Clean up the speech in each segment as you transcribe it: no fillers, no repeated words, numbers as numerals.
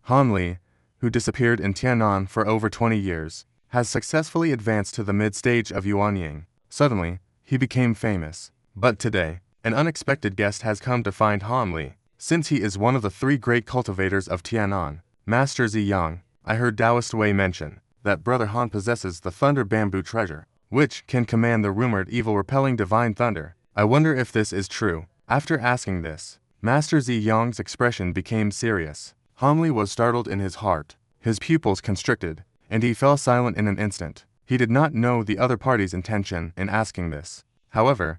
Han Li, who disappeared in Tianan for over 20 years, has successfully advanced to the mid-stage of Yuanying. Suddenly, he became famous. But today, an unexpected guest has come to find Han Li. Since he is one of the 3 great cultivators of Tianan, Master Ziyang, I heard Taoist Wei mention that Brother Han possesses the Thunder Bamboo treasure, which can command the rumored evil-repelling divine thunder. I wonder if this is true. After asking this, Master Ziyang's expression became serious. Han Li was startled in his heart. His pupils constricted, and he fell silent in an instant. He did not know the other party's intention in asking this. However,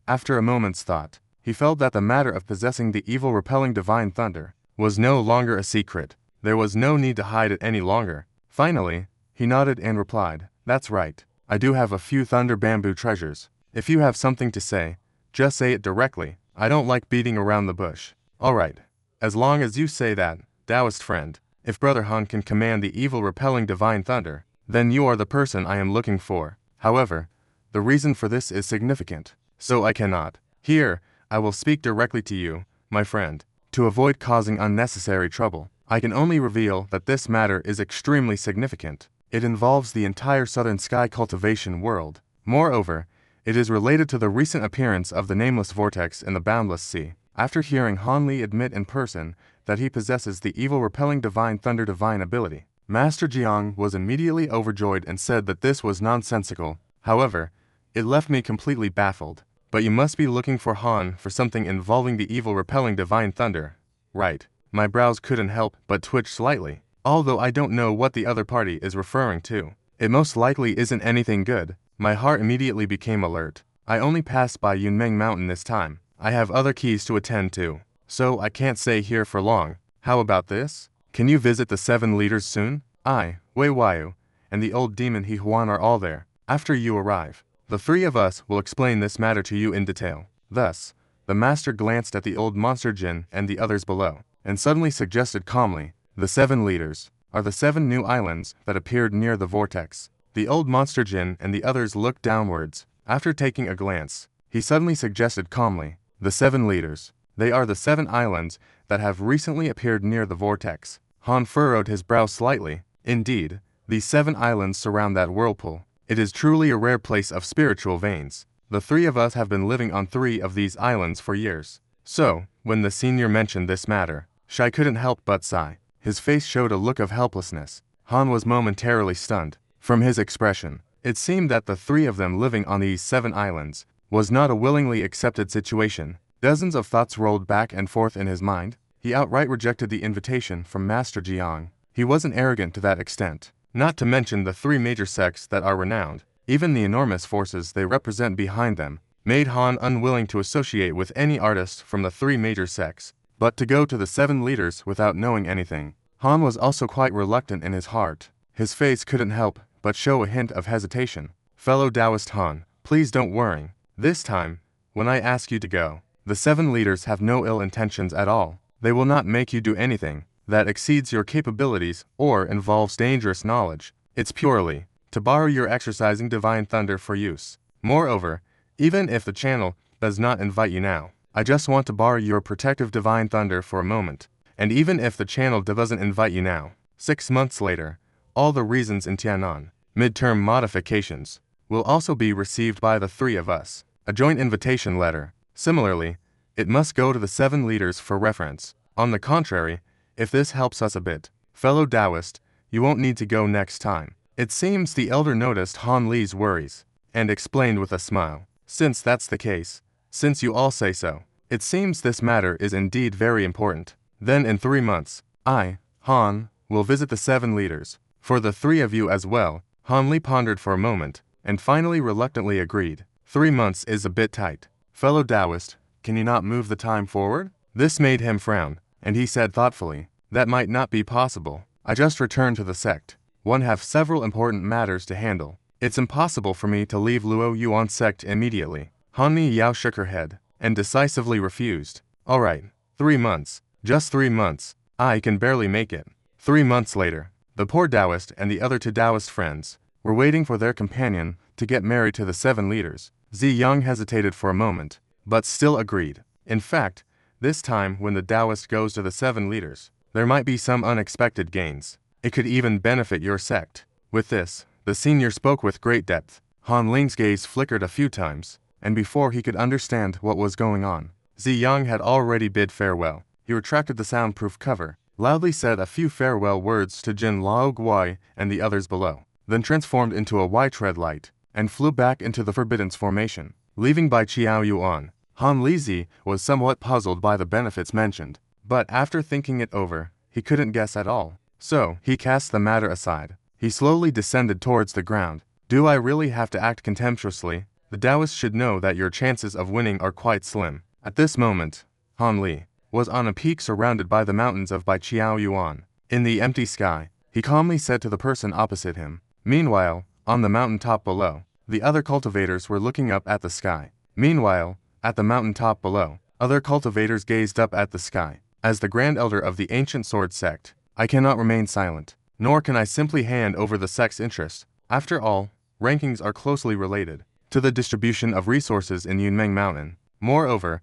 after a moment's thought, he felt that the matter of possessing the evil-repelling divine thunder was no longer a secret. There was no need to hide it any longer. Finally, he nodded and replied, "That's right. I do have a few Thunder Bamboo treasures. If you have something to say, just say it directly. I don't like beating around the bush." "All right. As long as you say that, Taoist friend, if Brother Han can command the evil-repelling divine thunder, then you are the person I am looking for. However, the reason for this is significant, so I cannot. Here, I will speak directly to you, my friend. To avoid causing unnecessary trouble, I can only reveal that this matter is extremely significant. It involves the entire Southern Sky cultivation world. Moreover, it is related to the recent appearance of the Nameless Vortex in the Boundless Sea." After hearing Han Li admit in person that he possesses the evil-repelling divine thunder divine ability, Master Jiang was immediately overjoyed and said that this was nonsensical. However, it left me completely baffled. "But you must be looking for Han for something involving the evil-repelling divine thunder, right?" My brows couldn't help but twitch slightly. Although I don't know what the other party is referring to, it most likely isn't anything good. My heart immediately became alert. I only passed by Yunmeng Mountain this time. I have other keys to attend to, so I can't stay here for long. How about this? Can you visit the 7 leaders soon? I, Wei Waiu, and the old demon He Huan are all there. After you arrive, the 3 of us will explain this matter to you in detail." Thus, the master glanced at the old monster Jin and the others below, and suddenly suggested calmly, "The 7 leaders are the 7 new islands that appeared near the vortex." The old monster Jin and the others looked downwards. After taking a glance, he suddenly suggested calmly, "The 7 leaders. They are the 7 islands that have recently appeared near the vortex." Han furrowed his brow slightly. Indeed, these 7 islands surround that whirlpool. It is truly a rare place of spiritual veins. The 3 of us have been living on 3 of these islands for years. So, when the senior mentioned this matter, Shai couldn't help but sigh. His face showed a look of helplessness. Han was momentarily stunned. From his expression, it seemed that the 3 of them living on these 7 islands was not a willingly accepted situation. Dozens of thoughts rolled back and forth in his mind. He outright rejected the invitation from Master Jiang. He wasn't arrogant to that extent. Not to mention the 3 major sects that are renowned, even the enormous forces they represent behind them, made Han unwilling to associate with any artist from the 3 major sects. But to go to the 7 leaders without knowing anything, Han was also quite reluctant in his heart. His face couldn't help but show a hint of hesitation. "Fellow Taoist Han, please don't worry. This time, when I ask you to go, the 7 leaders have no ill intentions at all. They will not make you do anything that exceeds your capabilities or involves dangerous knowledge. It's purely to borrow your exercising divine thunder for use. Moreover, even if the channel does not invite you now, I just want to borrow your protective divine thunder for a moment. And even if the channel doesn't invite you now, 6 months later, all the reasons in Tianan, midterm modifications, will also be received by the 3 of us. A joint invitation letter. Similarly, it must go to the 7 leaders for reference. On the contrary, if this helps us a bit, fellow Taoist, you won't need to go next time." It seems the elder noticed Han Li's worries, and explained with a smile, "Since that's the case, since you all say so, it seems this matter is indeed very important. Then in 3 months, I, Han, will visit the 7 leaders. For the 3 of you as well." Han Li pondered for a moment, and finally reluctantly agreed. 3 months is a bit tight. "Fellow Taoist, can you not move the time forward?" This made him frown, and he said thoughtfully, "That might not be possible. I just returned to the sect. One have several important matters to handle. It's impossible for me to leave Luo Yuan sect immediately." Han Ni Yao shook her head, and decisively refused. "All right, 3 months. Just 3 months. I can barely make it." 3 months later, the poor Taoist and the other 2 Taoist friends were waiting for their companion to get married to the 7 leaders. Ziyang hesitated for a moment, but still agreed. In fact, this time when the Taoist goes to the 7 leaders, there might be some unexpected gains. It could even benefit your sect. With this, the senior spoke with great depth. Han Ling's gaze flickered a few times, and before he could understand what was going on, Ziyang had already bid farewell. He retracted the soundproof cover, loudly said a few farewell words to Jin Lao Guai and the others below, then transformed into a Y-tread light, and flew back into the Forbidden's formation. Leaving by Qiao Yuan, Han Lizi was somewhat puzzled by the benefits mentioned, but after thinking it over, he couldn't guess at all. So, he cast the matter aside. He slowly descended towards the ground. Do I really have to act contemptuously? The Taoist should know that your chances of winning are quite slim. At this moment, Han Li was on a peak surrounded by the mountains of Bai Qiao Yuan. In the empty sky, he calmly said to the person opposite him. Meanwhile, on the mountaintop below, the other cultivators were looking up at the sky. Meanwhile, at the mountaintop below, other cultivators gazed up at the sky. As the Grand Elder of the Ancient Sword Sect, I cannot remain silent, nor can I simply hand over the sect's interests. After all, rankings are closely related to the distribution of resources in Yunmeng Mountain. Moreover,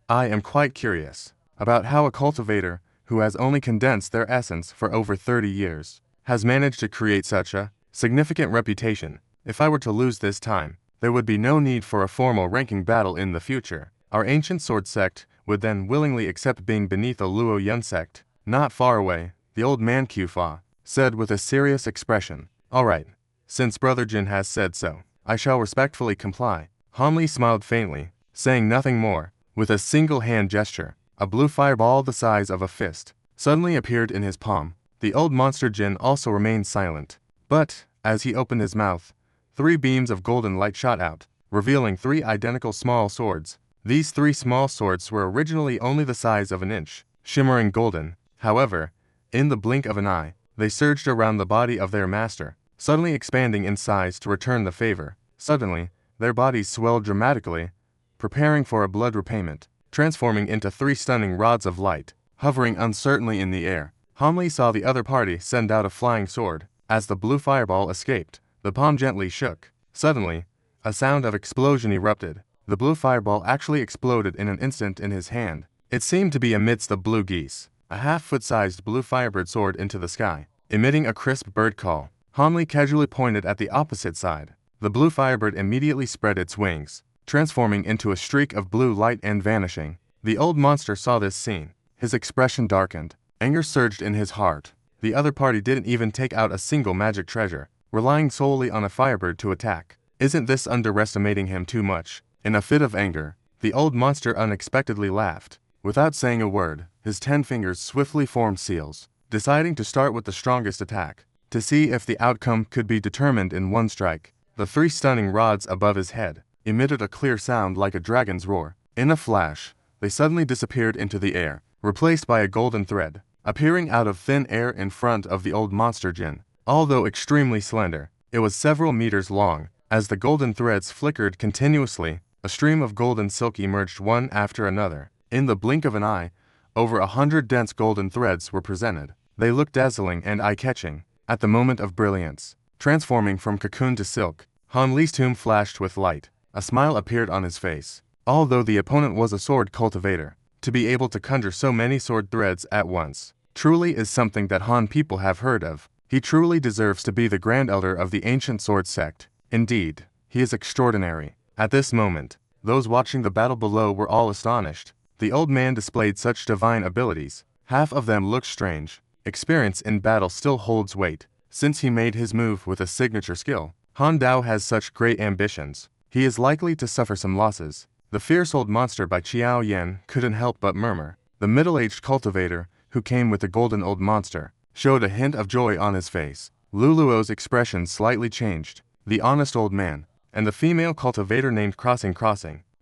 I am quite curious about how a cultivator who has only condensed their essence for over 30 years has managed to create such a significant reputation. If I were to lose this time, there would be no need for a formal ranking battle in the future. Our Ancient Sword Sect would then willingly accept being beneath a Luo Yun sect. Not far away, the old man Qifa said with a serious expression. All right, since Brother Jin has said so, I shall respectfully comply. Han Li smiled faintly, saying nothing more. With a single hand gesture, a blue fireball the size of a fist suddenly appeared in his palm. The old monster Jin also remained silent. But, as he opened his mouth, 3 beams of golden light shot out, revealing 3 identical small swords. These 3 small swords were originally only the size of an inch, shimmering golden. However, in the blink of an eye, they surged around the body of their master, suddenly expanding in size to return the favor. Suddenly, their bodies swelled dramatically, preparing for a blood repayment, transforming into 3 stunning rods of light, hovering uncertainly in the air. Han Li saw the other party send out a flying sword. As the blue fireball escaped, the palm gently shook. Suddenly, a sound of explosion erupted. The blue fireball actually exploded in an instant in his hand. It seemed to be amidst the blue geese. A half-foot-sized blue firebird soared into the sky, emitting a crisp bird call. Han Li casually pointed at the opposite side. The blue firebird immediately spread its wings, transforming into a streak of blue light and vanishing. The old monster saw this scene. His expression darkened. Anger surged in his heart. The other party didn't even take out a single magic treasure, relying solely on a firebird to attack. Isn't this underestimating him too much? In a fit of anger, the old monster unexpectedly laughed. Without saying a word, his 10 fingers swiftly formed seals, deciding to start with the strongest attack, to see if the outcome could be determined in one strike. The 3 stunning rods above his head emitted a clear sound like a dragon's roar. In a flash, they suddenly disappeared into the air, replaced by a golden thread, appearing out of thin air in front of the old monster Jin. Although extremely slender, it was several meters long. As the golden threads flickered continuously, a stream of golden silk emerged one after another. In the blink of an eye, over 100 dense golden threads were presented. They looked dazzling and eye-catching. At the moment of brilliance, transforming from cocoon to silk, Han Li's tomb flashed with light. A smile appeared on his face. Although the opponent was a sword cultivator, to be able to conjure so many sword threads at once truly is something that Han people have heard of. He truly deserves to be the Grand Elder of the Ancient Sword Sect. Indeed, he is extraordinary. At this moment, those watching the battle below were all astonished. The old man displayed such divine abilities. Half of them looked strange. Experience in battle still holds weight, since he made his move with a signature skill. Han Dao has such great ambitions. He is likely to suffer some losses. The fierce old monster by Qiao Yan couldn't help but murmur. The middle-aged cultivator, who came with the golden old monster, showed a hint of joy on his face. Luluo's expression slightly changed. The honest old man, and the female cultivator named Crossing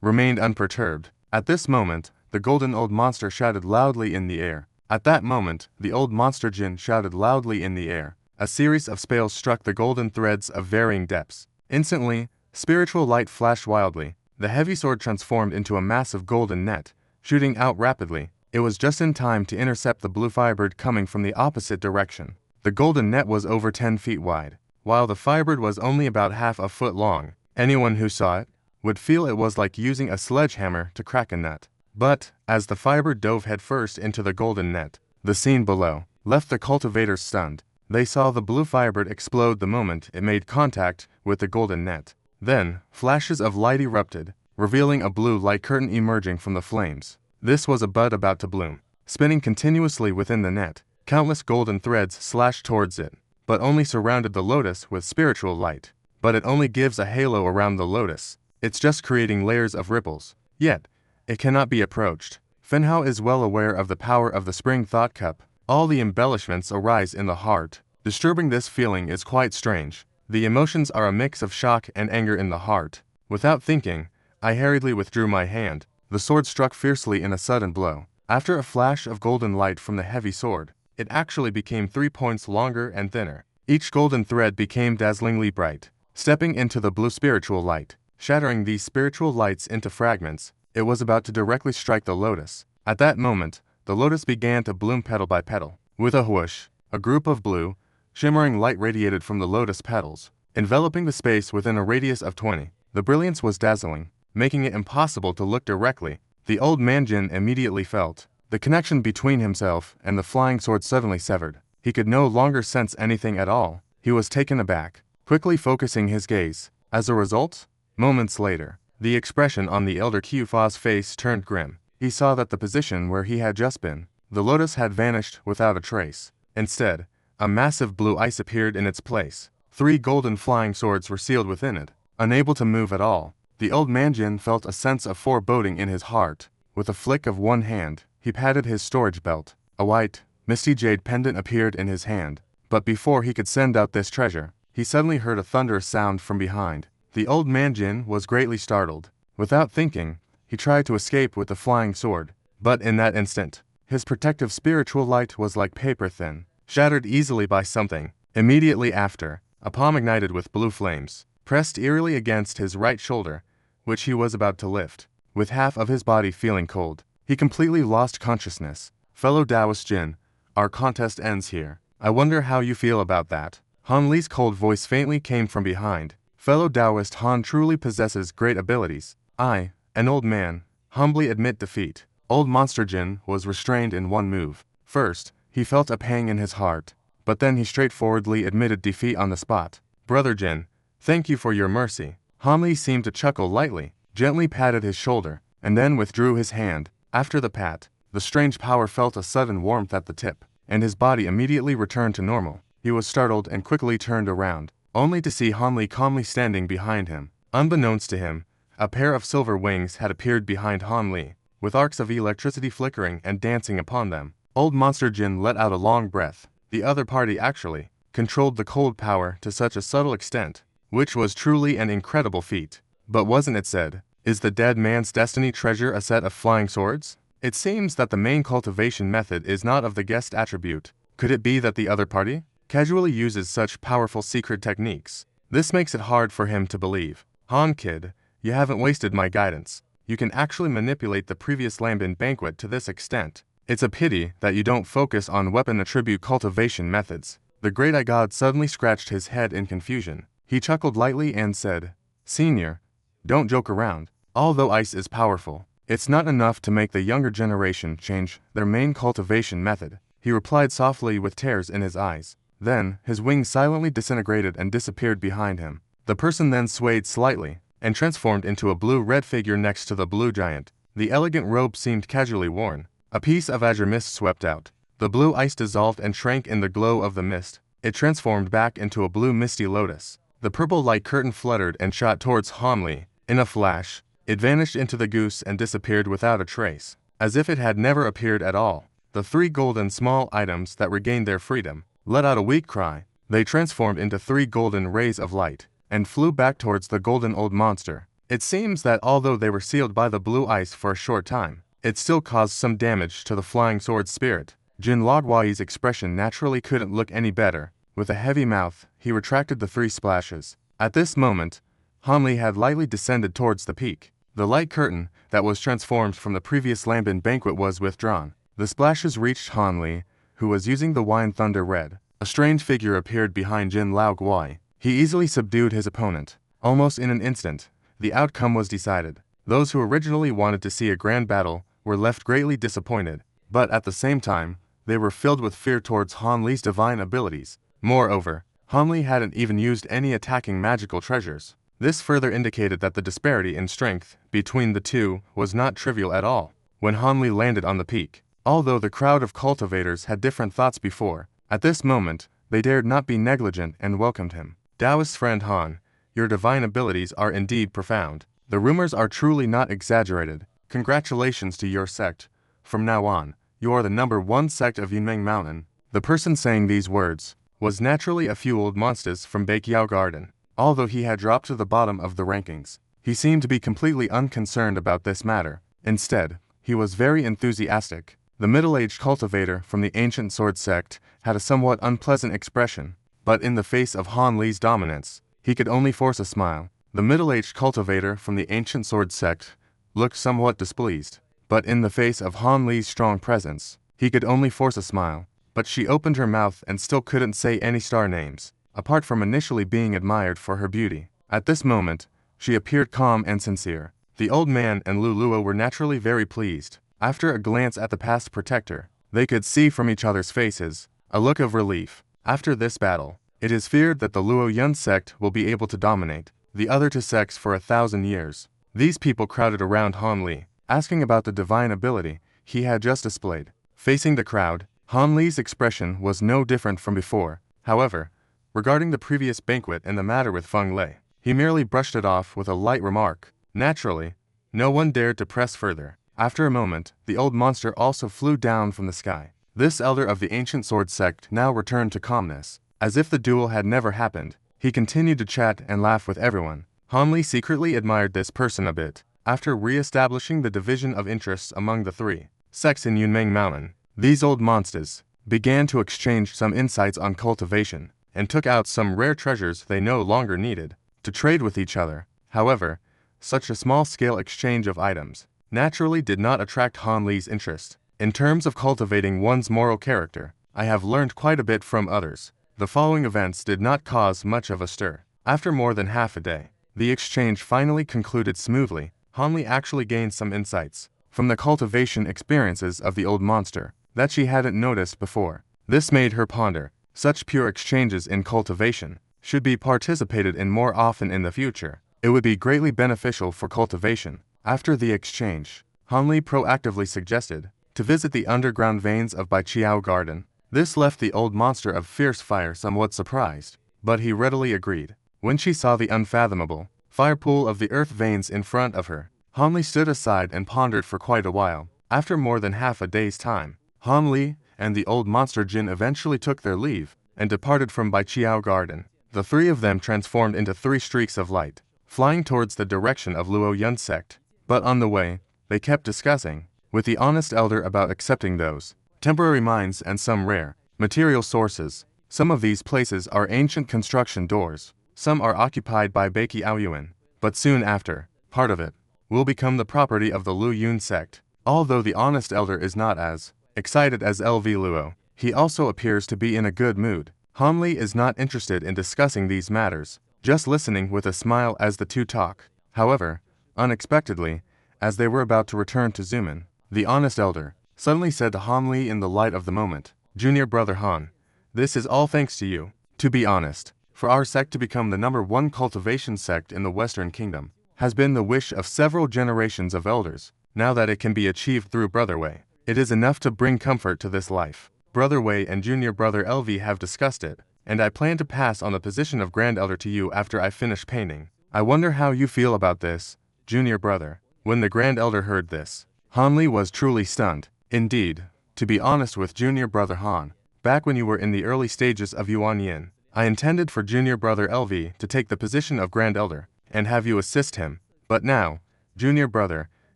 remained unperturbed. At this moment, the golden old monster shouted loudly in the air. At that moment, the old monster Jin shouted loudly in the air. A series of spells struck the golden threads of varying depths. Instantly, spiritual light flashed wildly. The heavy sword transformed into a massive golden net, shooting out rapidly. It was just in time to intercept the blue firebird coming from the opposite direction. The golden net was over 10 feet wide, while the firebird was only about half a foot long. Anyone who saw it would feel it was like using a sledgehammer to crack a nut. But, as the firebird dove headfirst into the golden net, The scene below left the cultivators stunned. They saw the blue firebird explode the moment it made contact with the golden net. Then, flashes of light erupted, revealing a blue light curtain emerging from the flames. This was a bud about to bloom, spinning continuously within the net. Countless golden threads slashed towards it, but only surrounded the lotus with spiritual light. But it only gives a halo around the lotus. It's just creating layers of ripples. Yet, it cannot be approached. Fenhao is well aware of the power of the spring thought cup. All the embellishments arise in the heart. Disturbing this feeling is quite strange. The emotions are a mix of shock and anger in the heart. Without thinking, I hurriedly withdrew my hand. The sword struck fiercely in a sudden blow. After a flash of golden light from the heavy sword, it actually became 3 points longer and thinner. Each golden thread became dazzlingly bright, stepping into the blue spiritual light, shattering these spiritual lights into fragments. It was about to directly strike the lotus. At that moment, the lotus began to bloom petal by petal. With a whoosh, a group of blue, shimmering light radiated from the lotus petals, enveloping the space within a radius of 20. The brilliance was dazzling, making it impossible to look directly. The old man Jin immediately felt the connection between himself and the flying sword suddenly severed. He could no longer sense anything at all. He was taken aback, quickly focusing his gaze. As a result, moments later, the expression on the elder Qiufa's face turned grim. He saw that the position where he had just been, the lotus had vanished without a trace. Instead, a massive blue ice appeared in its place. 3 golden flying swords were sealed within it. Unable to move at all, the old manjin felt a sense of foreboding in his heart. With a flick of one hand, he patted his storage belt. A white, misty jade pendant appeared in his hand. But before he could send out this treasure, he suddenly heard a thunderous sound from behind. The old manjin was greatly startled. Without thinking, he tried to escape with the flying sword. But in that instant, his protective spiritual light was like paper thin, shattered easily by something. Immediately after, a palm ignited with blue flames, pressed eerily against his right shoulder, which he was about to lift. With half of his body feeling cold, he completely lost consciousness. Fellow Taoist Jin, our contest ends here. I wonder how you feel about that. Han Li's cold voice faintly came from behind. Fellow Taoist Han truly possesses great abilities. I, an old man, humbly admit defeat. Old Monster Jin was restrained in one move. First, he felt a pang in his heart, but then he straightforwardly admitted defeat on the spot. Brother Jin, thank you for your mercy. Han Li seemed to chuckle lightly, gently patted his shoulder, and then withdrew his hand. After the pat, the strange power felt a sudden warmth at the tip, and his body immediately returned to normal. He was startled and quickly turned around, only to see Han Li calmly standing behind him. Unbeknownst to him, a pair of silver wings had appeared behind Han Li, with arcs of electricity flickering and dancing upon them. Old Monster Jin let out a long breath. The other party actually controlled the cold power to such a subtle extent, which was truly an incredible feat. But wasn't it said, is the dead man's destiny treasure a set of flying swords? It seems that the main cultivation method is not of the guest attribute. Could it be that the other party casually uses such powerful secret techniques? This makes it hard for him to believe. Han kid, you haven't wasted my guidance. You can actually manipulate the previous Lambin banquet to this extent. It's a pity that you don't focus on weapon attribute cultivation methods. The great eye god suddenly scratched his head in confusion. He chuckled lightly and said, Senior, don't joke around. Although ice is powerful, it's not enough to make the younger generation change their main cultivation method. He replied softly with tears in his eyes. Then, his wings silently disintegrated and disappeared behind him. The person then swayed slightly, and transformed into a blue-red figure next to the blue giant. The elegant robe seemed casually worn. A piece of azure mist swept out. The blue ice dissolved and shrank in the glow of the mist. It transformed back into a blue misty lotus. The purple light curtain fluttered and shot towards Han Li. In a flash, it vanished into the goose and disappeared without a trace, as if it had never appeared at all. The 3 golden small items that regained their freedom let out a weak cry. They transformed into 3 golden rays of light, and flew back towards the golden old monster. It seems that although they were sealed by the blue ice for a short time, it still caused some damage to the flying sword spirit. Jin Logwai's expression naturally couldn't look any better. With a heavy mouth, he retracted the 3 splashes. At this moment, Han Li had lightly descended towards the peak. The light curtain that was transformed from the previous Lambin banquet was withdrawn. The splashes reached Han Li, who was using the wine thunder red. A strange figure appeared behind Jin Laoguai. He easily subdued his opponent. Almost in an instant, the outcome was decided. Those who originally wanted to see a grand battle were left greatly disappointed, but at the same time, they were filled with fear towards Han Li's divine abilities. Moreover, Han Li hadn't even used any attacking magical treasures. This further indicated that the disparity in strength between the two was not trivial at all. When Han Li landed on the peak, although the crowd of cultivators had different thoughts before, at this moment, they dared not be negligent and welcomed him. Taoist friend Han, your divine abilities are indeed profound. The rumors are truly not exaggerated. Congratulations to your sect. From now on, you are the #1 sect of Yunmeng Mountain. The person saying these words was naturally a few old monsters from Baiqiao Garden. Although he had dropped to the bottom of the rankings, he seemed to be completely unconcerned about this matter. Instead, he was very enthusiastic. The middle-aged cultivator from the Ancient Sword Sect had a somewhat unpleasant expression, but in the face of Han Li's dominance, he could only force a smile. The middle-aged cultivator from the Ancient Sword Sect looked somewhat displeased, but in the face of Han Li's strong presence, he could only force a smile. But she opened her mouth and still couldn't say any star names, apart from initially being admired for her beauty. At this moment, she appeared calm and sincere. The old man and Lu Luo were naturally very pleased. After a glance at the past protector, they could see from each other's faces a look of relief. After this battle, it is feared that the Luo Yun sect will be able to dominate the other two sects for 1,000 years. These people crowded around Han Li, asking about the divine ability he had just displayed. Facing the crowd, Han Li's expression was no different from before. However, regarding the previous banquet and the matter with Feng Lei, he merely brushed it off with a light remark. Naturally, no one dared to press further. After a moment, the old monster also flew down from the sky. This elder of the Ancient Sword Sect now returned to calmness. As if the duel had never happened, he continued to chat and laugh with everyone. Han Li secretly admired this person a bit. After re-establishing the division of interests among the three sects in Yunmeng Mountain, these old monsters began to exchange some insights on cultivation, and took out some rare treasures they no longer needed to trade with each other. However, such a small-scale exchange of items naturally did not attract Han Li's interest. In terms of cultivating one's moral character, I have learned quite a bit from others. The following events did not cause much of a stir. After more than half a day, the exchange finally concluded smoothly. Han Li actually gained some insights from the cultivation experiences of the old monster that she hadn't noticed before. This made her ponder. Such pure exchanges in cultivation should be participated in more often in the future. It would be greatly beneficial for cultivation. After the exchange, Han Li proactively suggested to visit the underground veins of Baiqiao Garden. This left the old monster of fierce fire somewhat surprised, but he readily agreed. When she saw the unfathomable fire pool of the earth veins in front of her, Han Li stood aside and pondered for quite a while. After more than half a day's time, Han Li and the old monster Jin eventually took their leave and departed from Baiqiao Garden. The three of them transformed into 3 streaks of light, flying towards the direction of Luo Yun sect. But on the way, they kept discussing with the honest elder about accepting those temporary mines and some rare material sources. Some of these places are ancient construction doors, some are occupied by Baiqiao Yuan, but soon after, part of it will become the property of the Lu Yun sect. Although the honest elder is not as excited as LV Luo, he also appears to be in a good mood. Han Li is not interested in discussing these matters, just listening with a smile as the two talk. However, unexpectedly, as they were about to return to Zuman, the honest elder suddenly said to Han Li in the light of the moment, "Junior brother Han, this is all thanks to you. To be honest, for our sect to become the #1 cultivation sect in the Western Kingdom has been the wish of several generations of elders. Now that it can be achieved through Brother Wei, it is enough to bring comfort to this life. Brother Wei and Junior Brother LV have discussed it, and I plan to pass on the position of Grand Elder to you after I finish painting. I wonder how you feel about this, Junior Brother." When the Grand Elder heard this, Han Li was truly stunned. Indeed, to be honest with Junior Brother Han, back when you were in the early stages of Yuan Yin, I intended for Junior Brother LV to take the position of Grand Elder and have you assist him. But now, Junior Brother,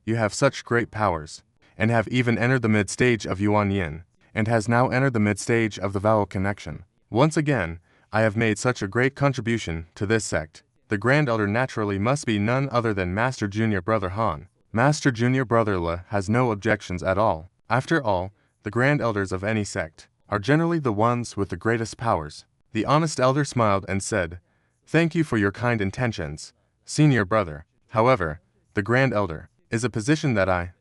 you have such great powers, and have even entered the mid-stage of Yuan Yin, and has now entered the mid-stage of the vowel connection. Once again, I have made such a great contribution to this sect. The Grand Elder naturally must be none other than Master Junior Brother Han. Master Junior Brother Le has no objections at all. After all, the Grand Elders of any sect are generally the ones with the greatest powers. The honest elder smiled and said, "Thank you for your kind intentions, Senior Brother. However, the Grand Elder is a position that I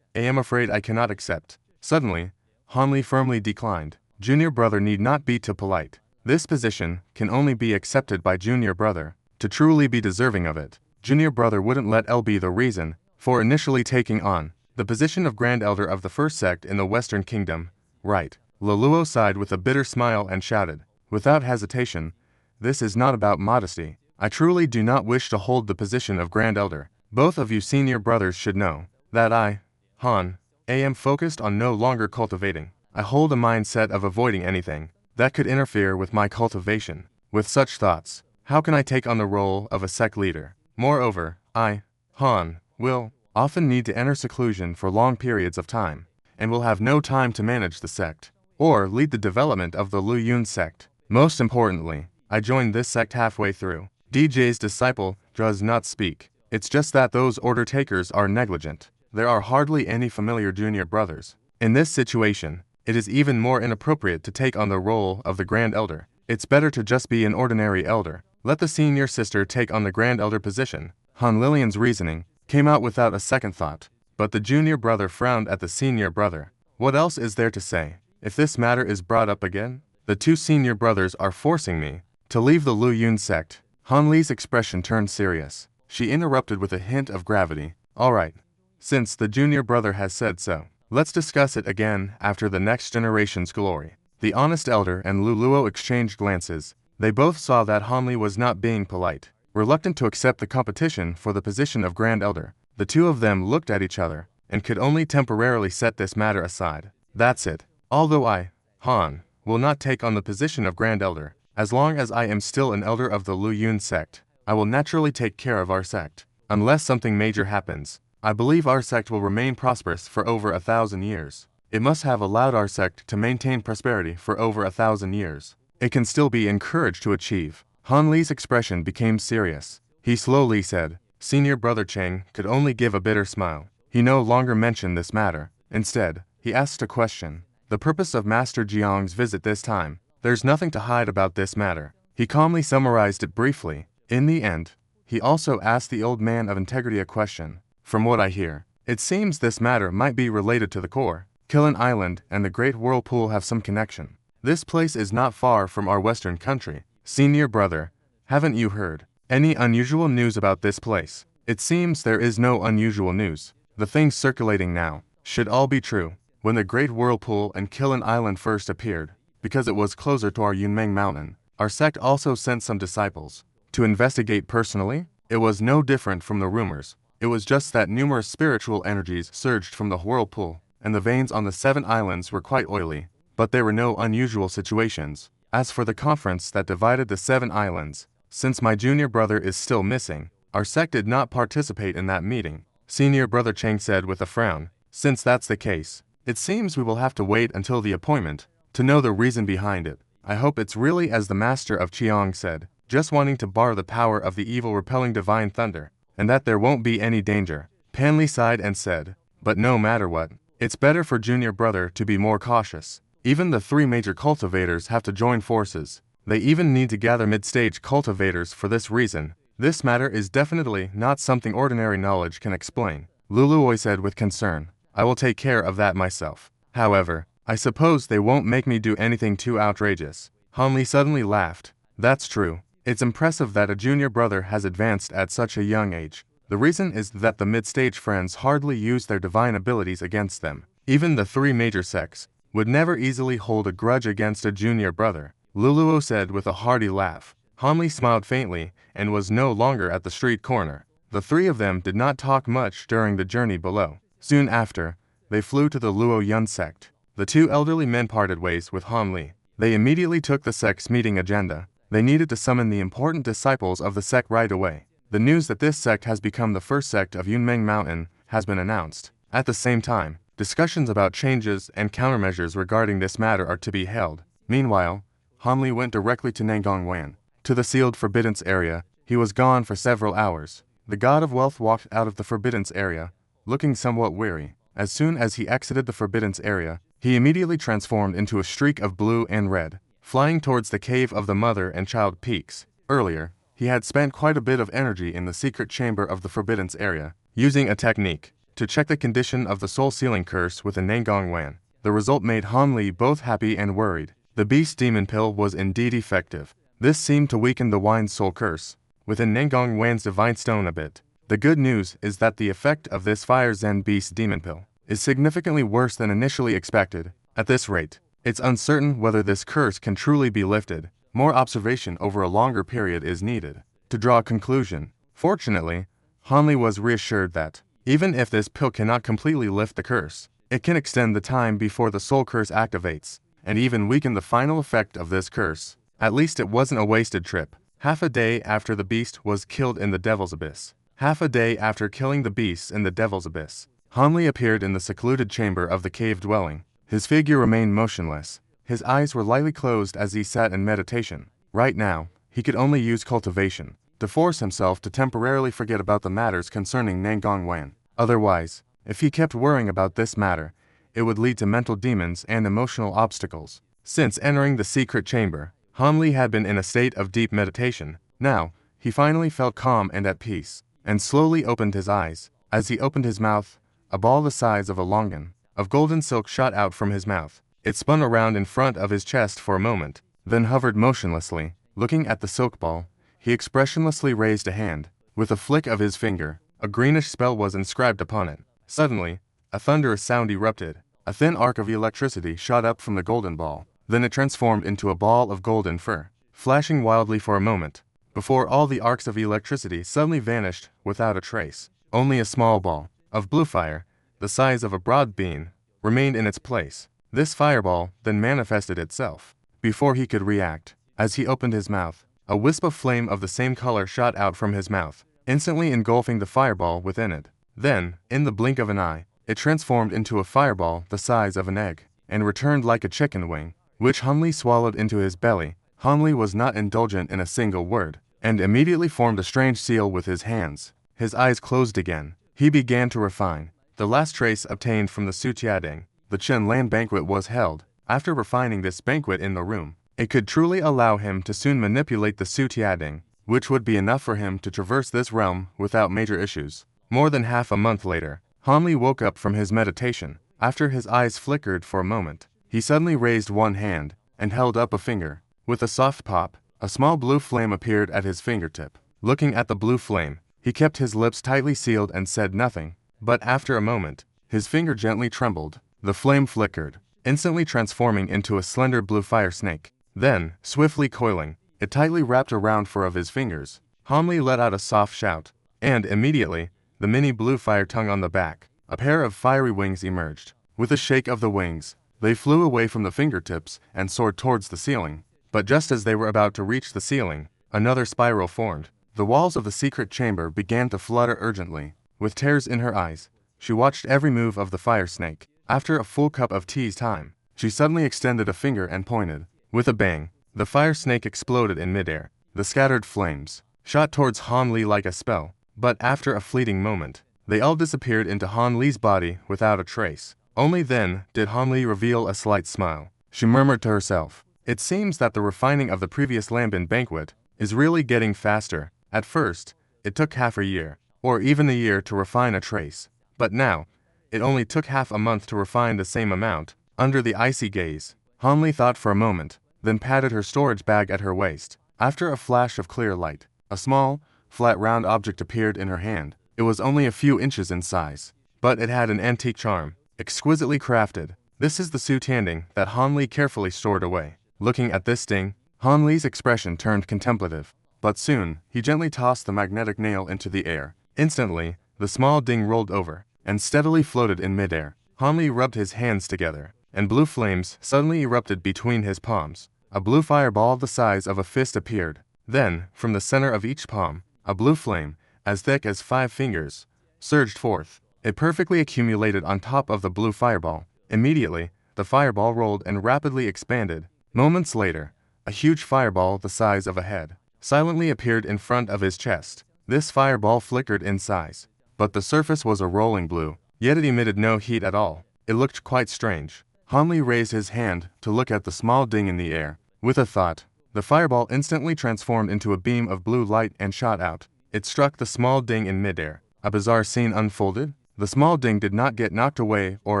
am afraid I cannot accept." Suddenly, Han Li firmly declined. Junior brother need not be too polite. This position can only be accepted by junior brother. To truly be deserving of it, junior brother wouldn't let L be the reason for initially taking on the position of Grand Elder of the first sect in the Western Kingdom. Right. Luluo sighed with a bitter smile and shouted, without hesitation, this is not about modesty. I truly do not wish to hold the position of Grand Elder. Both of you senior brothers should know that I, Han, am focused on no longer cultivating. I hold a mindset of avoiding anything that could interfere with my cultivation. With such thoughts, how can I take on the role of a sect leader? Moreover, I, Han, will often need to enter seclusion for long periods of time, and will have no time to manage the sect, or lead the development of the Lu Yun sect. Most importantly, I joined this sect halfway through. DJ's disciple does not speak. It's just that those order takers are negligent. There are hardly any familiar junior brothers. In this situation, it is even more inappropriate to take on the role of the Grand Elder. It's better to just be an ordinary elder. Let the senior sister take on the Grand Elder position. Han Lilian's reasoning came out without a second thought, but the junior brother frowned at the senior brother. What else is there to say? If this matter is brought up again, the two senior brothers are forcing me to leave the Lu Yun sect. Han Li's expression turned serious. She interrupted with a hint of gravity. All right. Since the junior brother has said so, let's discuss it again after the next generation's glory. The honest elder and Luluo exchanged glances. They both saw that Han Li was not being polite. Reluctant to accept the competition for the position of Grand Elder, the two of them looked at each other and could only temporarily set this matter aside. That's it. Although I, Han, will not take on the position of Grand Elder, as long as I am still an elder of the Lu Yun sect, I will naturally take care of our sect. Unless something major happens, I believe our sect will remain prosperous for over 1,000 years. It must have allowed our sect to maintain prosperity for over 1,000 years. It can still be encouraged to achieve. Han Li's expression became serious. He slowly said, Senior Brother Cheng could only give a bitter smile. He no longer mentioned this matter. Instead, he asked a question. The purpose of Master Jiang's visit this time. There's nothing to hide about this matter. He calmly summarized it briefly. In the end, he also asked the old man of integrity a question. From what I hear, it seems this matter might be related to the core. Killen Island and the Great Whirlpool have some connection. This place is not far from our western country. Senior brother, haven't you heard any unusual news about this place? It seems there is no unusual news. The things circulating now should all be true. When the Great Whirlpool and Killen Island first appeared, because it was closer to our Yunmeng Mountain, our sect also sent some disciples to investigate personally. It was no different from the rumors. It was just that numerous spiritual energies surged from the whirlpool, and the veins on the 7 islands were quite oily, but there were no unusual situations. As for the conference that divided the 7 islands, since my junior brother is still missing, our sect did not participate in that meeting. Senior Brother Cheng said with a frown. Since that's the case, it seems we will have to wait until the appointment to know the reason behind it. I hope it's really as the Master of Qiang said, just wanting to bar the power of the evil repelling divine thunder, and that there won't be any danger. Pan Li sighed and said, but no matter what, it's better for junior brother to be more cautious. Even the 3 major cultivators have to join forces. They even need to gather mid-stage cultivators for this reason. This matter is definitely not something ordinary knowledge can explain. Luluoi said with concern, I will take care of that myself. However, I suppose they won't make me do anything too outrageous. Han Li suddenly laughed. That's true. It's impressive that a junior brother has advanced at such a young age. The reason is that the mid-stage friends hardly use their divine abilities against them. Even the 3 major sects would never easily hold a grudge against a junior brother. Luluo said with a hearty laugh. Han Li smiled faintly and was no longer at the street corner. The 3 of them did not talk much during the journey below. Soon after, they flew to the Luo Yun sect. The 2 elderly men parted ways with Han Li. They immediately took the sect's meeting agenda. They needed to summon the important disciples of the sect right away. The news that this sect has become the first sect of Yunmeng Mountain has been announced. At the same time, discussions about changes and countermeasures regarding this matter are to be held. Meanwhile, Han Li went directly to Nangong Wan, to the sealed Forbiddance area. He was gone for several hours. The god of wealth walked out of the Forbiddance area, looking somewhat weary. As soon as he exited the Forbiddance area, he immediately transformed into a streak of blue and red, flying towards the cave of the mother and child peaks. Earlier, he had spent quite a bit of energy in the secret chamber of the Forbiddance area, using a technique to check the condition of the soul sealing curse with a Nangong Wan. The result made Han Li both happy and worried. The Beast Demon Pill was indeed effective. This seemed to weaken the Wine's soul curse within Nangong Wan's divine stone a bit. The good news is that the effect of this Fire Zen Beast Demon Pill is significantly worse than initially expected. At this rate, it's uncertain whether this curse can truly be lifted. More observation over a longer period is needed to draw a conclusion. Fortunately, Han Li was reassured that, even if this pill cannot completely lift the curse, it can extend the time before the soul curse activates, and even weaken the final effect of this curse. At least it wasn't a wasted trip. Half a day after the beast was killed in the Devil's Abyss. Half a day after killing the beasts in the Devil's Abyss, Han Li appeared in the secluded chamber of the cave dwelling. His figure remained motionless. His eyes were lightly closed as he sat in meditation. Right now, he could only use cultivation to force himself to temporarily forget about the matters concerning Nangong Wan. Otherwise, if he kept worrying about this matter, it would lead to mental demons and emotional obstacles. Since entering the secret chamber, Han Li had been in a state of deep meditation. Now, he finally felt calm and at peace, and slowly opened his eyes. As he opened his mouth, a ball the size of a longan of golden silk shot out from his mouth. It spun around in front of his chest for a moment, then hovered motionlessly. Looking at the silk ball, he expressionlessly raised a hand. With a flick of his finger, a greenish spell was inscribed upon it. Suddenly, a thunderous sound erupted. A thin arc of electricity shot up from the golden ball. Then it transformed into a ball of golden fur, flashing wildly for a moment, before all the arcs of electricity suddenly vanished without a trace. Only a small ball of blue fire, the size of a broad bean, remained in its place. This fireball then manifested itself. Before he could react, as he opened his mouth, a wisp of flame of the same color shot out from his mouth, instantly engulfing the fireball within it. Then, in the blink of an eye, it transformed into a fireball the size of an egg, and returned like a chicken wing, which Han Li swallowed into his belly. Han Li was not indulgent in a single word, and immediately formed a strange seal with his hands. His eyes closed again. He began to refine. The last trace obtained from the Xu Tian, the Chen Land banquet was held. After refining this banquet in the room, it could truly allow him to soon manipulate the Xu Tian, which would be enough for him to traverse this realm without major issues. More than half a month later, Han Li woke up from his meditation. After his eyes flickered for a moment, he suddenly raised one hand and held up a finger. With a soft pop, a small blue flame appeared at his fingertip. Looking at the blue flame, he kept his lips tightly sealed and said nothing. But after a moment, his finger gently trembled. The flame flickered, instantly transforming into a slender blue fire snake. Then, swiftly coiling, it tightly wrapped around four of his fingers. Han Li let out a soft shout, and immediately, the mini blue fire tongue on the back, a pair of fiery wings emerged. With a shake of the wings, they flew away from the fingertips and soared towards the ceiling. But just as they were about to reach the ceiling, another spiral formed. The walls of the secret chamber began to flutter urgently. With tears in her eyes, she watched every move of the fire snake. After a full cup of tea's time, she suddenly extended a finger and pointed. With a bang, the fire snake exploded in midair. The scattered flames shot towards Han Li like a spell, but after a fleeting moment, they all disappeared into Han Li's body without a trace. Only then did Han Li reveal a slight smile. She murmured to herself, "It seems that the refining of the previous Lambin banquet is really getting faster. At first, it took half a year, or even a year to refine a trace, but now, it only took half a month to refine the same amount." Under the icy gaze, Han Li thought for a moment, then patted her storage bag at her waist. After a flash of clear light, a small, flat round object appeared in her hand. It was only a few inches in size, but it had an antique charm, exquisitely crafted. This is the Xu Tian that Han Li carefully stored away. Looking at this thing, Han Li's expression turned contemplative, but soon, he gently tossed the magnetic nail into the air. Instantly, the small ding rolled over, and steadily floated in midair. Han Li rubbed his hands together, and blue flames suddenly erupted between his palms. A blue fireball the size of a fist appeared. Then, from the center of each palm, a blue flame, as thick as 5 fingers, surged forth. It perfectly accumulated on top of the blue fireball. Immediately, the fireball rolled and rapidly expanded. Moments later, a huge fireball the size of a head silently appeared in front of his chest. This fireball flickered in size, but the surface was a rolling blue, yet it emitted no heat at all. It looked quite strange. Han Li raised his hand to look at the small ding in the air. With a thought, the fireball instantly transformed into a beam of blue light and shot out. It struck the small ding in midair. A bizarre scene unfolded. The small ding did not get knocked away or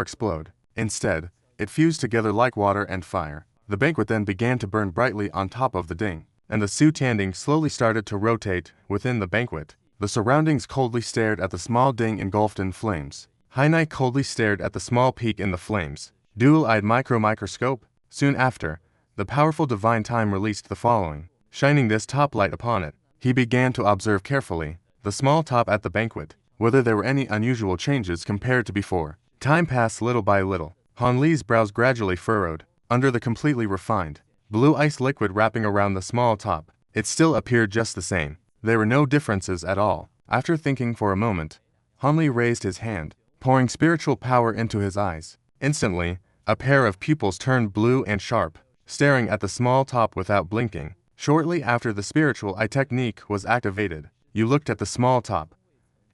explode. Instead, it fused together like water and fire. The banquet then began to burn brightly on top of the ding, and the Xu Tian ding slowly started to rotate within the banquet. The surroundings coldly stared at the small ding engulfed in flames. Hainai coldly stared at the small peak in the flames. Dual-eyed microscope. Soon after, the powerful divine time released the following. Shining this top light upon it, he began to observe carefully the small top at the banquet, whether there were any unusual changes compared to before. Time passed little by little. Han Li's brows gradually furrowed. Under the completely refined, blue ice liquid wrapping around the small top, it still appeared just the same. There were no differences at all. After thinking for a moment, Han Li raised his hand, pouring spiritual power into his eyes. Instantly, a pair of pupils turned blue and sharp, staring at the small top without blinking. Shortly after the spiritual eye technique was activated, you looked at the small top,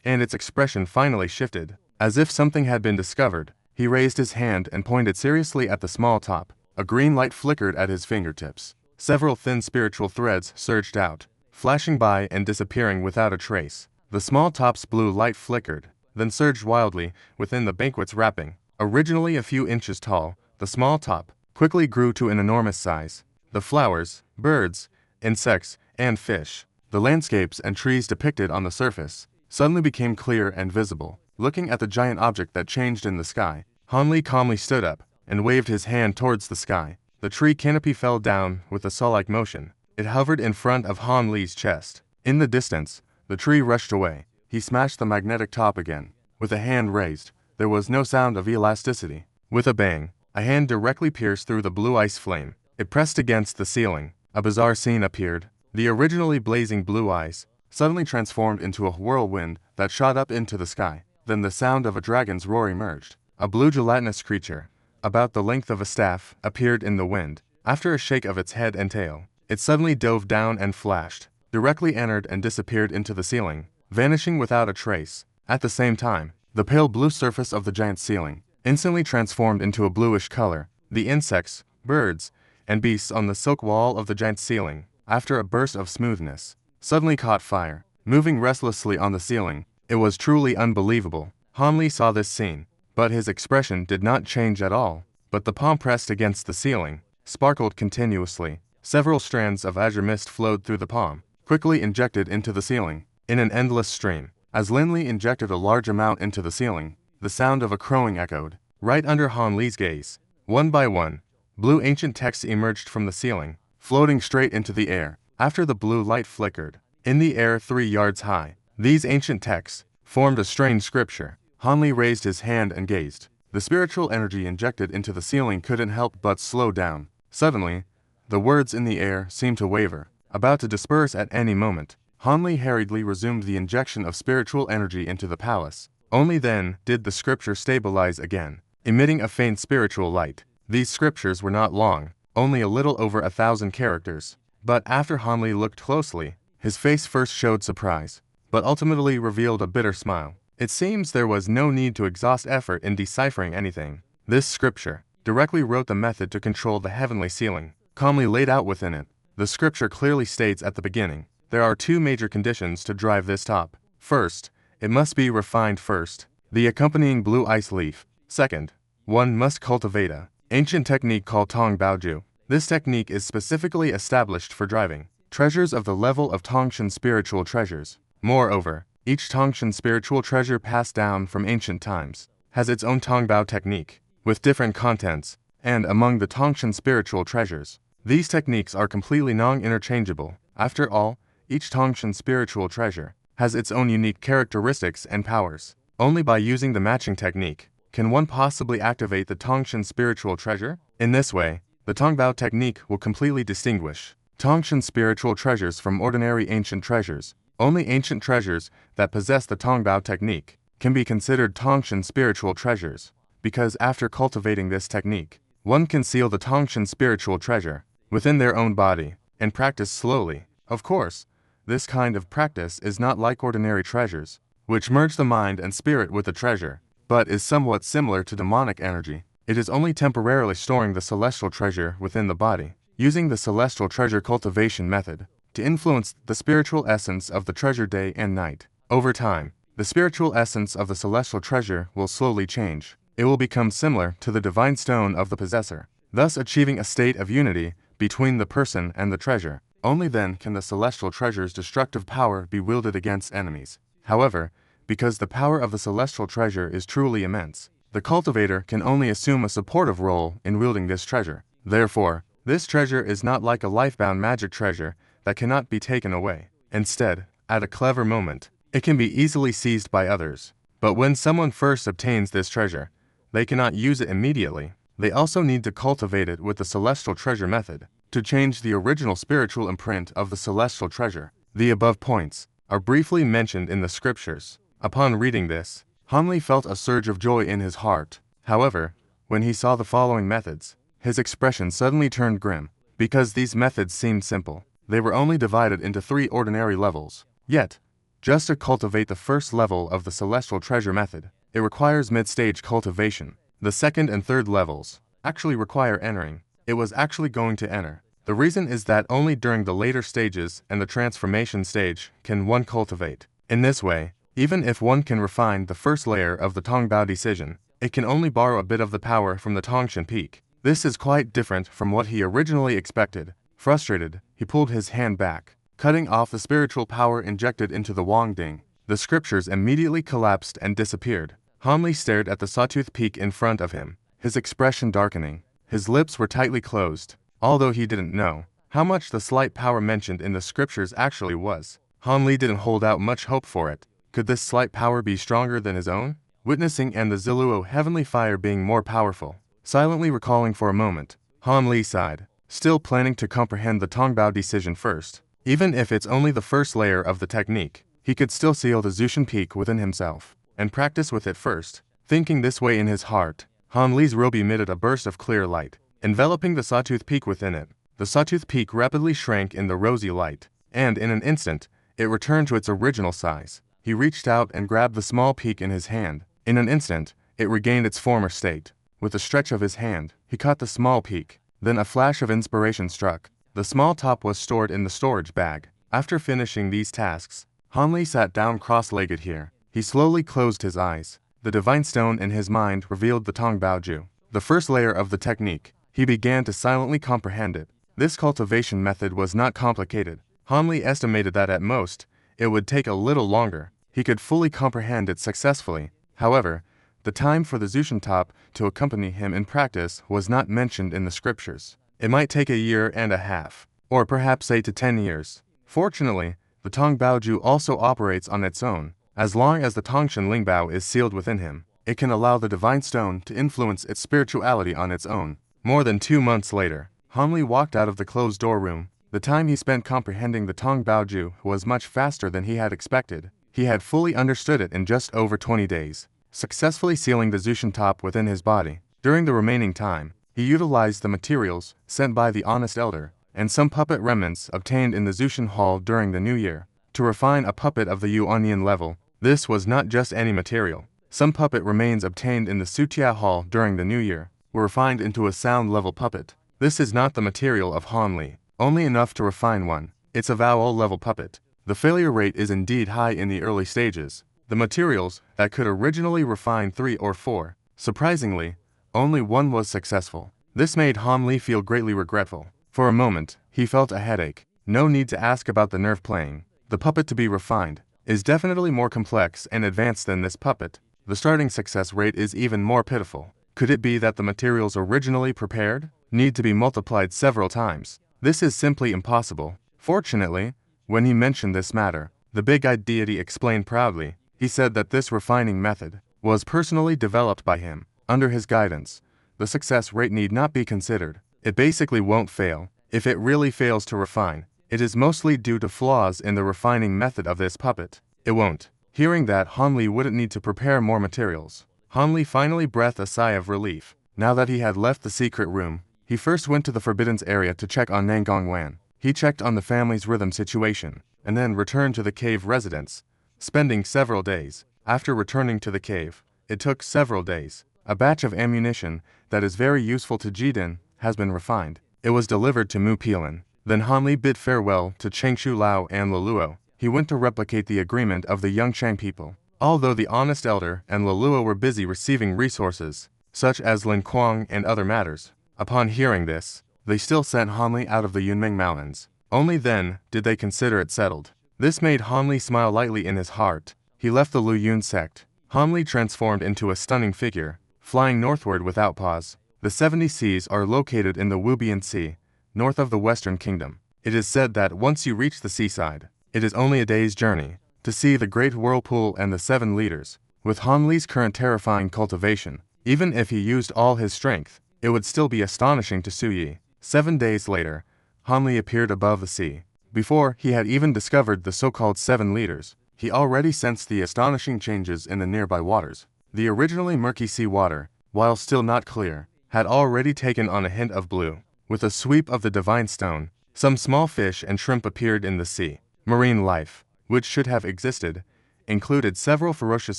and its expression finally shifted. As if something had been discovered, he raised his hand and pointed seriously at the small top. A green light flickered at his fingertips. Several thin spiritual threads surged out, flashing by and disappearing without a trace. The small top's blue light flickered, then surged wildly within the banquet's wrapping. Originally a few inches tall, the small top quickly grew to an enormous size. The flowers, birds, insects, and fish, the landscapes and trees depicted on the surface, suddenly became clear and visible. Looking at the giant object that changed in the sky, Han Li calmly stood up and waved his hand towards the sky. The tree canopy fell down with a saw-like motion. It hovered in front of Han Li's chest. In the distance, the tree rushed away. He smashed the magnetic top again. With a hand raised, there was no sound of elasticity. With a bang, a hand directly pierced through the blue ice flame. It pressed against the ceiling. A bizarre scene appeared. The originally blazing blue ice suddenly transformed into a whirlwind that shot up into the sky. Then the sound of a dragon's roar emerged. A blue gelatinous creature, about the length of a staff, appeared in the wind. After a shake of its head and tail, it suddenly dove down and flashed, directly entered and disappeared into the ceiling, vanishing without a trace. At the same time, the pale blue surface of the giant ceiling instantly transformed into a bluish color. The insects, birds, and beasts on the silk wall of the giant ceiling, after a burst of smoothness, suddenly caught fire, moving restlessly on the ceiling. It was truly unbelievable. Han Li saw this scene, but his expression did not change at all. But the palm pressed against the ceiling sparkled continuously. Several strands of azure mist flowed through the palm, quickly injected into the ceiling, in an endless stream. As Lin Li injected a large amount into the ceiling, the sound of a crowing echoed, right under Han Li's gaze. One by one, blue ancient texts emerged from the ceiling, floating straight into the air. After the blue light flickered, in the air 3 yards high, these ancient texts formed a strange scripture. Han Li raised his hand and gazed. The spiritual energy injected into the ceiling couldn't help but slow down. Suddenly, the words in the air seemed to waver, about to disperse at any moment. Han Li hurriedly resumed the injection of spiritual energy into the palace. Only then did the scripture stabilize again, emitting a faint spiritual light. These scriptures were not long, only a little over 1,000 characters. But after Han Li looked closely, his face first showed surprise, but ultimately revealed a bitter smile. It seems there was no need to exhaust effort in deciphering anything. This scripture directly wrote the method to control the heavenly ceiling, calmly laid out within it. The scripture clearly states at the beginning, there are 2 major conditions to drive this top. First, it must be refined first, the accompanying blue ice leaf. Second, one must cultivate a ancient technique called Tong Baoju. This technique is specifically established for driving treasures of the level of Tongshan spiritual treasures. Moreover, each Tongshan spiritual treasure passed down from ancient times has its own Tongbao technique, with different contents, and among the Tongshan spiritual treasures, these techniques are completely non-interchangeable. After all, each Tongshan spiritual treasure has its own unique characteristics and powers. Only by using the matching technique can one possibly activate the Tongshan spiritual treasure. In this way, the Tongbao technique will completely distinguish Tongshan spiritual treasures from ordinary ancient treasures. Only ancient treasures that possess the Tongbao technique can be considered Tongshan spiritual treasures, because after cultivating this technique, one can seal the Tongshan spiritual treasure within their own body and practice slowly. Of course, this kind of practice is not like ordinary treasures, which merge the mind and spirit with the treasure, but is somewhat similar to demonic energy. It is only temporarily storing the celestial treasure within the body, using the celestial treasure cultivation method to influence the spiritual essence of the treasure day and night. Over time, the spiritual essence of the celestial treasure will slowly change. It it will become similar to the divine stone of the possessor, thus achieving a state of unity between the person and the treasure. Only then can the celestial treasure's destructive power be wielded against enemies. However, because the power of the celestial treasure is truly immense, the cultivator can only assume a supportive role in wielding this treasure. Therefore, this treasure is not like a life-bound magic treasure that cannot be taken away. Instead, at a clever moment, it can be easily seized by others. But when someone first obtains this treasure, they cannot use it immediately. They also need to cultivate it with the celestial treasure method to change the original spiritual imprint of the celestial treasure. The above points are briefly mentioned in the scriptures. Upon reading this, Hanli felt a surge of joy in his heart. However, when he saw the following methods, his expression suddenly turned grim. Because these methods seemed simple, they were only divided into 3 ordinary levels. Yet, just to cultivate the first level of the celestial treasure method, it requires mid-stage cultivation. The second and third levels actually require entering. It was actually going to enter. The reason is that only during the later stages and the transformation stage can one cultivate. In this way, even if one can refine the first layer of the Tongbao decision, it can only borrow a bit of the power from the Tongshan peak. This is quite different from what he originally expected. Frustrated, he pulled his hand back, cutting off the spiritual power injected into the Wangding. The scriptures immediately collapsed and disappeared. Hanli stared at the sawtooth peak in front of him, his expression darkening. His lips were tightly closed, although he didn't know how much the slight power mentioned in the scriptures actually was. Hanli didn't hold out much hope for it. Could this slight power be stronger than his own? Witnessing and the Ziluo heavenly fire being more powerful, silently recalling for a moment, Hanli sighed, still planning to comprehend the Tongbao decision first. Even if it's only the first layer of the technique, he could still seal the Zushan peak within himself and practice with it first. Thinking this way in his heart, Hanli's robe emitted a burst of clear light, enveloping the sawtooth peak within it. The sawtooth peak rapidly shrank in the rosy light, and in an instant, it returned to its original size. He reached out and grabbed the small peak in his hand. In an instant, it regained its former state. With a stretch of his hand, he caught the small peak. Then a flash of inspiration struck. The small top was stored in the storage bag. After finishing these tasks, Hanli sat down cross-legged here. He slowly closed his eyes. The divine stone in his mind revealed the Tongbaoju, the first layer of the technique. He began to silently comprehend it. This cultivation method was not complicated. Hanli estimated that at most, it would take a little longer. He could fully comprehend it successfully. However, the time for the Zushan top to accompany him in practice was not mentioned in the scriptures. It might take a year and a half, or perhaps 8 to 10 years. Fortunately, the Tongbaoju also operates on its own. As long as the Tongshan Lingbao is sealed within him, it can allow the divine stone to influence its spirituality on its own. More than 2 months later, Hanli walked out of the closed-door room. The time he spent comprehending the Tongbaoju was much faster than he had expected. He had fully understood it in just over 20 days, successfully sealing the Zushan top within his body. During the remaining time, he utilized the materials sent by the Honest Elder and some puppet remnants obtained in the Zushan Hall during the New Year to refine a puppet of the Yuanyan level. This was not just any material. Some puppet remains obtained in the Sutia Hall during the New Year were refined into a sound-level puppet. This is not the material of Hanli, only enough to refine one. It's a vowel-level puppet. The failure rate is indeed high in the early stages. The materials that could originally refine 3 or 4. Surprisingly, only one was successful. This made Hanli feel greatly regretful. For a moment, he felt a headache. No need to ask about the nerve playing. The puppet to be refined is definitely more complex and advanced than this puppet. The starting success rate is even more pitiful. Could it be that the materials originally prepared need to be multiplied several times? This is simply impossible. Fortunately, when he mentioned this matter, the big-eyed deity explained proudly. He said that this refining method was personally developed by him. Under his guidance, the success rate need not be considered. It basically won't fail. If it really fails to refine, it is mostly due to flaws in the refining method of this puppet. It won't. Hearing that, Hanli wouldn't need to prepare more materials. Hanli finally breathed a sigh of relief. Now that he had left the secret room, he first went to the Forbidden's area to check on Nangong Wan. He checked on the family's rhythm situation, and then returned to the cave residence, spending several days. After returning to the cave, it took several days. A batch of ammunition that is very useful to Jidin has been refined. It was delivered to Mu Pilan. Then Hanli bid farewell to Chengshu Lao and Leluo. He went to replicate the agreement of the Yangchang people. Although the Honest Elder and Leluo were busy receiving resources, such as Lin Kuang and other matters. Upon hearing this, they still sent Han Li out of the Yunmeng Mountains. Only then did they consider it settled. This made Han Li smile lightly in his heart. He left the Lu Yun sect. Han Li transformed into a stunning figure, flying northward without pause. The 70 seas are located in the Wubian Sea, north of the Western Kingdom. It is said that once you reach the seaside, it is only a day's journey to see the Great Whirlpool and the 7 leaders. With Han Li's current terrifying cultivation, even if he used all his strength, it would still be astonishing to Su Yi. 7 days later, Han Li appeared above the sea. Before he had even discovered the so-called 7 leaders, he already sensed the astonishing changes in the nearby waters. The originally murky sea water, while still not clear, had already taken on a hint of blue. With a sweep of the divine stone, some small fish and shrimp appeared in the sea. Marine life, which should have existed, included several ferocious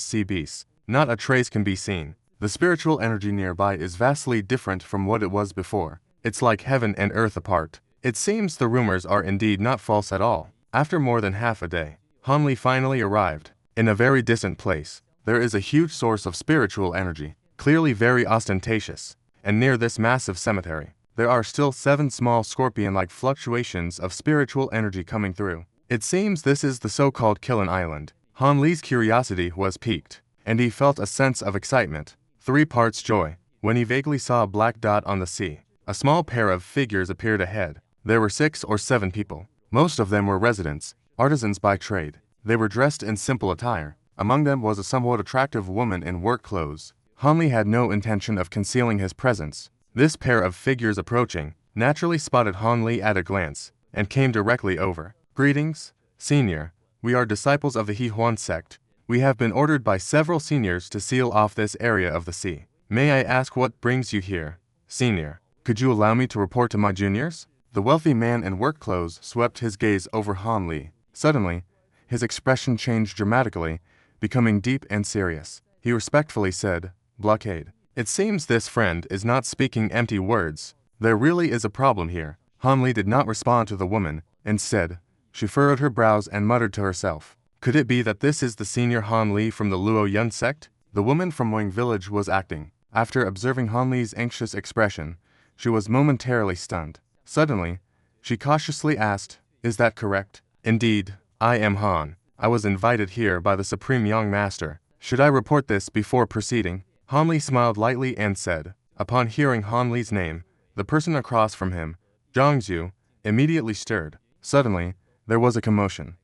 sea beasts. Not a trace can be seen. The spiritual energy nearby is vastly different from what it was before. It's like heaven and earth apart. It seems the rumors are indeed not false at all. After more than half a day, Han Li finally arrived. In a very distant place, there is a huge source of spiritual energy, clearly very ostentatious. And near this massive cemetery, there are still 7 small scorpion-like fluctuations of spiritual energy coming through. It seems this is the so-called Killing Island. Han Li's curiosity was piqued, and he felt a sense of excitement, 3 parts joy, when he vaguely saw a black dot on the sea. A small pair of figures appeared ahead. There were 6 or 7 people. Most of them were residents, artisans by trade. They were dressed in simple attire. Among them was a somewhat attractive woman in work clothes. Han Li had no intention of concealing his presence. This pair of figures approaching naturally spotted Han Li at a glance, and came directly over. Greetings, Senior. We are disciples of the He Huan sect. We have been ordered by several seniors to seal off this area of the sea. May I ask what brings you here, Senior? Could you allow me to report to my juniors? The wealthy man in work clothes swept his gaze over Han Li. Suddenly, his expression changed dramatically, becoming deep and serious. He respectfully said, "Blockade. It seems this friend is not speaking empty words. There really is a problem here." Han Li did not respond to the woman. Instead, she furrowed her brows and muttered to herself. Could it be that this is the senior Han Li from the Luo Yun sect? The woman from Wing village was acting. After observing Han Li's anxious expression, she was momentarily stunned. Suddenly, she cautiously asked, "Is that correct?" "Indeed, I am Han. I was invited here by the Supreme Young Master. Should I report this before proceeding?" Han Li smiled lightly and said. Upon hearing Han Li's name, the person across from him, Zhang Zhu, immediately stirred. Suddenly, there was a commotion.